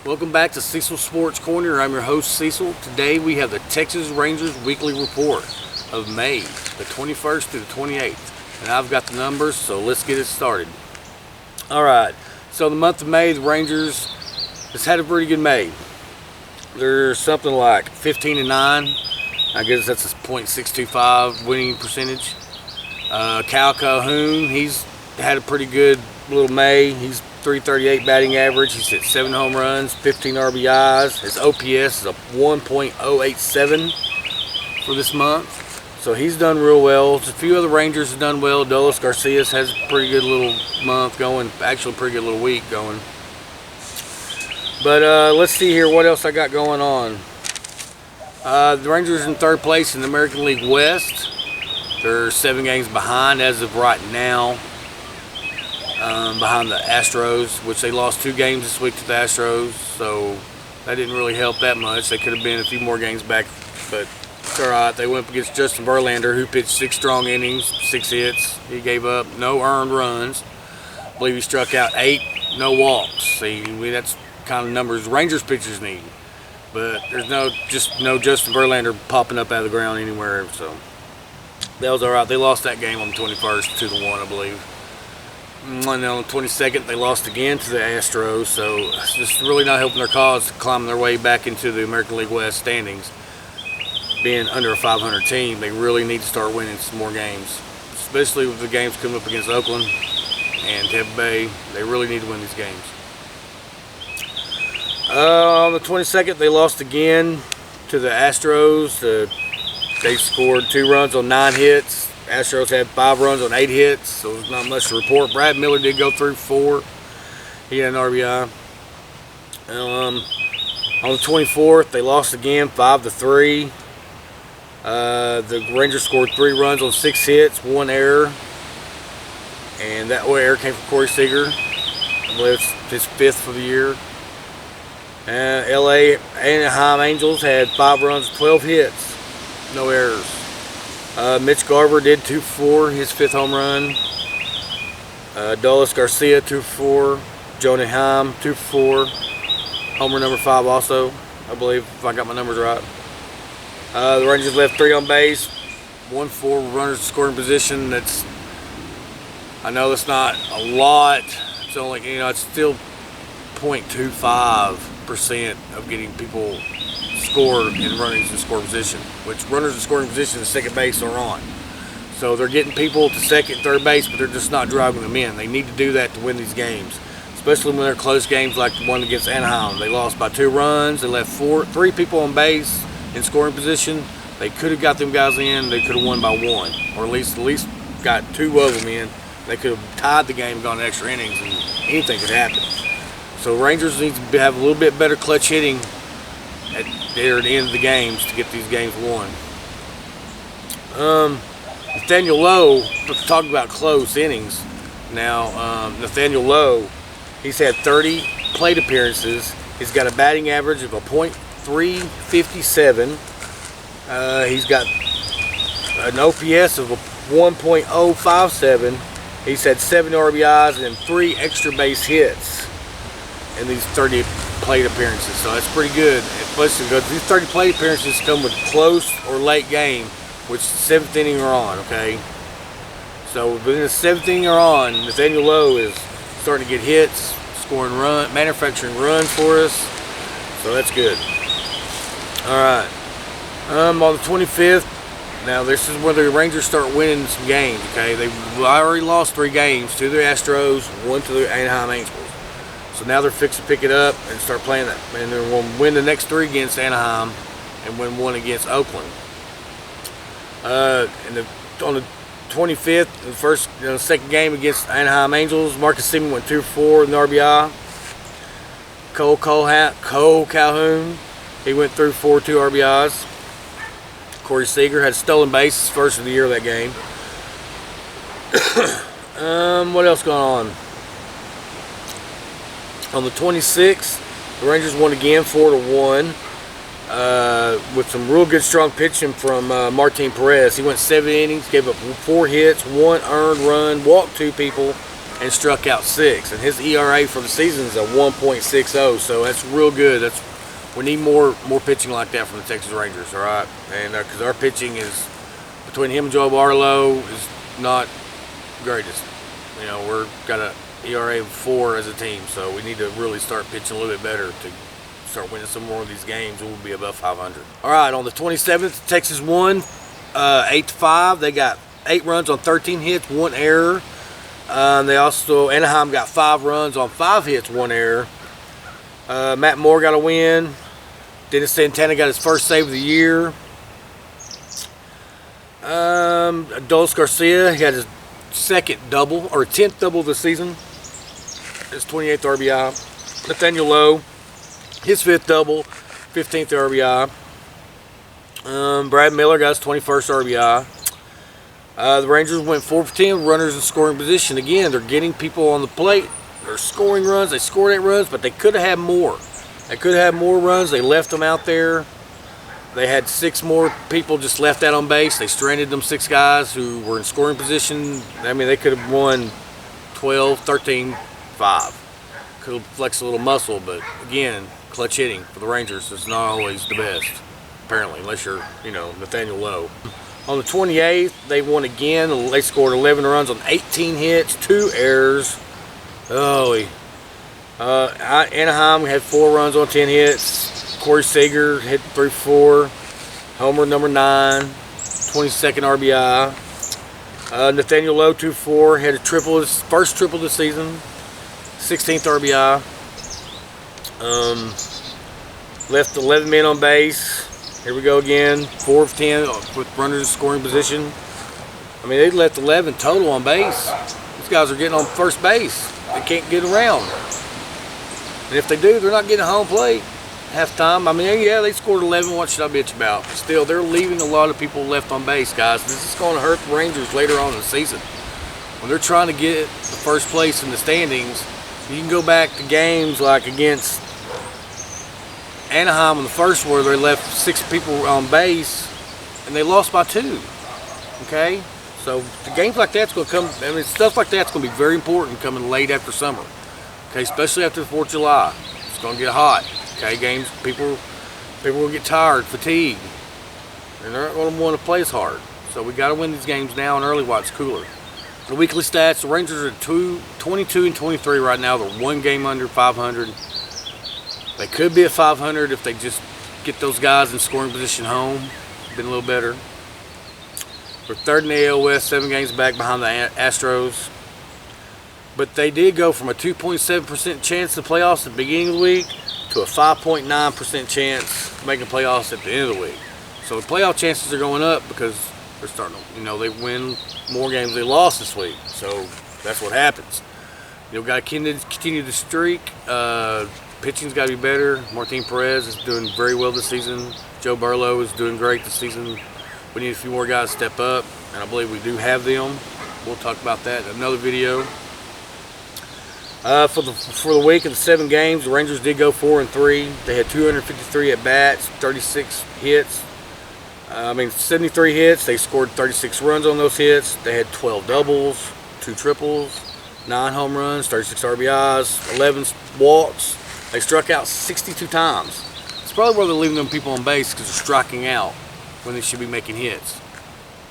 Welcome back to Cecil Sports Corner. I'm your host, Cecil. Today we have the Texas Rangers Weekly Report of May, the 21st through the 28th. And I've got the numbers, so let's get it started. Alright, so the month of May, the Rangers has had a pretty good May. They're something like 15-9. I guess that's a .625 winning percentage. Cal Calhoun, he's had a pretty good little May. He's .338 batting average. He's hit 7 home runs, 15 RBIs. His OPS is a 1.087 for this month. So he's done real well. A few other Rangers have done well. Dulles Garcias has a pretty good little month going. Actually, a pretty good little week going. But let's see here what else I got going on. The Rangers in third place in the American League West. They're 7 games behind as of right now. Behind the Astros, which they lost 2 games this week to the Astros, so that didn't really help that much. They could have been a few more games back, but it's alright. They went up against Justin Verlander, who pitched 6 strong innings, 6 hits. He gave up no earned runs. I believe he struck out 8, no walks. See, that's the kind of numbers Rangers pitchers need. But there's no Justin Verlander popping up out of the ground anywhere, so that was alright. They lost that game on the 21st 2-1, I believe. And on the 22nd, they lost again to the Astros, so it's just really not helping their cause to climb their way back into the American League West standings. Being under a 500 team, they really need to start winning some more games, especially with the games coming up against Oakland and Tampa Bay. They really need to win these games. On the 22nd, they lost again to the Astros. They scored 2 runs on 9 hits. Astros had 5 runs on 8 hits, so there's not much to report. Brad Miller did go through 4. He had an RBI. On the 24th, they lost again, 5-3. The Rangers scored 3 runs on 6 hits, 1 error, and that error came from Corey Seager. I believe it's his 5th for the year. Anaheim Angels had 5 runs, 12 hits, no errors. Mitch Garver did 2-4, his 5th home run. Dulles Garcia 2-4. Jonah Heim 2-4. Homer number 5 also, I believe, if I got my numbers right. The Rangers left 3 on base, 1-4 runners in scoring position. I know that's not a lot. It's only, it's still 0.25% of getting people scored in runners in scoring position, which runners in scoring position and second base are on. So they're getting people to second, third base, but they're just not driving them in. They need to do that to win these games, especially when they're close games like the one against Anaheim. They lost by 2 runs. They left 3 people on base in scoring position. They could have got them guys in. They could have won by 1, or at least got 2 of them in. They could have tied the game and gone to extra innings, and anything could happen. So Rangers need to have a little bit better clutch hitting at the end of the games to get these games won. Nathaniel Lowe, let's talk about close innings. Now, Nathaniel Lowe, he's had 30 plate appearances. He's got a batting average of a .357. He's got an OPS of a 1.057. He's had 7 RBIs and 3 extra base hits in these 30 plate appearances, so that's pretty good. Especially because these 30 plate appearances come with close or late game, which 7th inning or on. Okay, so within the 7th inning or on, Nathaniel Lowe is starting to get hits, scoring manufacturing runs for us, so that's good. All right, on the 25th. Now this is where the Rangers start winning some games. Okay, they've already lost 3 games, 2 to the Astros, 1 to the Anaheim Angels. So now they're fixing to pick it up and start playing that. And they're going to win the next 3 against Anaheim and win 1 against Oakland. On the 25th, the second game against Anaheim Angels, Marcus Semien went 2-4 in the RBI. Cole Calhoun, he went through 2 RBIs. Corey Seager had stolen bases, first of the year of that game. What else going on? On the 26th, the Rangers won again 4-1 with some real good strong pitching from Martin Perez. He went 7 innings, gave up 4 hits, 1 earned run, walked 2 people, and struck out 6. And his ERA for the season is a 1.60. So that's real good. We need more pitching like that from the Texas Rangers. All right, and because our pitching is, between him and Joe Barlow, is not greatest. You know, we're got a ERA of 4 as a team, so we need to really start pitching a little bit better to start winning some more of these games. We'll be above 500. All right, on the 27th, Texas won 8-5. They got 8 runs on 13 hits, 1 error. They also, Anaheim got 5 runs on 5 hits, 1 error. Matt Moore got a win. Dennis Santana got his first save of the year. Adolis Garcia, he had his second double, or 10th double of the season. His 28th RBI. Nathaniel Lowe, his 5th double, 15th RBI. Brad Miller got his 21st RBI. The Rangers went 4 for 10 runners in scoring position. Again, they're getting people on the plate. They're scoring runs. They scored 8 runs, but they could have had more. They could have had more runs. They left them out there. They had 6 more people just left out on base. They stranded them 6 guys who were in scoring position. I mean, they could have won 12, 13, 5. Could have flexed a little muscle, but again, clutch hitting for the Rangers is not always the best, apparently, unless you're, you know, Nathaniel Lowe. On the 28th, they won again. They scored 11 runs on 18 hits, 2 errors. Anaheim had 4 runs on 10 hits. Corey Seager hit 3-4, homer number 9, 22nd RBI. Nathaniel Lowe 2-4, had a triple, his first triple this season, 16th RBI. Left 11 men on base. Here we go again, 4 of 10 with runners in scoring position. I mean, they left 11 total on base. These guys are getting on first base. They can't get around. And if they do, they're not getting home plate. Halftime, I mean, yeah, they scored 11. What should I bitch about? But still, they're leaving a lot of people left on base, guys. This is going to hurt the Rangers later on in the season. When they're trying to get the first place in the standings, you can go back to games like against Anaheim in the first, where they left 6 people on base, and they lost by 2. Okay? So the games like that's going to come, I mean, stuff like that's going to be very important coming late after summer. Okay, especially after the 4th of July. It's going to get hot. Okay, games, people will get tired, fatigued, and they're not going to want to play as hard. So we got to win these games now and early while it's cooler. The weekly stats: the Rangers are 22 and 23 right now. They're 1 game under 500. They could be at 500 if they just get those guys in scoring position home. Been a little better. We're 3rd in the AL West, 7 games back behind the Astros. But they did go from a 2.7% chance to playoffs at the beginning of the week to a 5.9% chance of making playoffs at the end of the week. So the playoff chances are going up because they're starting to, you know, they win more games they lost this week. So that's what happens. You've got to continue the streak. Pitching's got to be better. Martin Perez is doing very well this season. Joe Barlow is doing great this season. We need a few more guys to step up, and I believe we do have them. We'll talk about that in another video. For the week of the 7 games, the Rangers did go 4-3. They had 253 at bats, 36 hits. 73 hits. They scored 36 runs on those hits. They had 12 doubles, 2 triples, 9 home runs, 36 RBIs, 11 walks. They struck out 62 times. It's probably where they're leaving them people on base, because they're striking out when they should be making hits.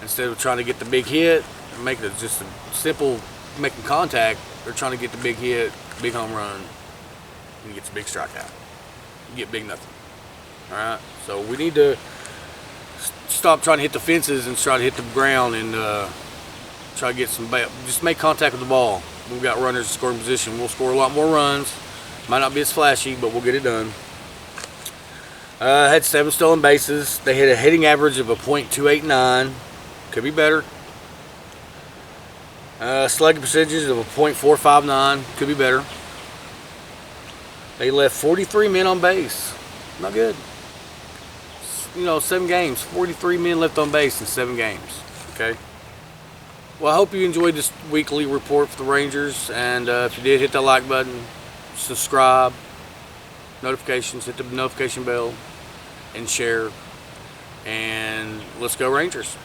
Instead of trying to get the big hit and make it just a simple making contact, they're trying to get the big hit, big home run, and you get the big strikeout. You get big nothing. All right? So we need to stop trying to hit the fences and try to hit the ground and try to get some just make contact with the ball. We've got runners in scoring position. We'll score a lot more runs. Might not be as flashy, but we'll get it done. Had 7 stolen bases. They had a hitting average of a .289. Could be better. Slugging percentages of a .459. Could be better. They left 43 men on base. Not good. You know, 7 games. 43 men left on base in 7 games. Okay. Well, I hope you enjoyed this weekly report for the Rangers. And if you did, hit that like button. Subscribe. Notifications. Hit the notification bell. And share. And let's go Rangers.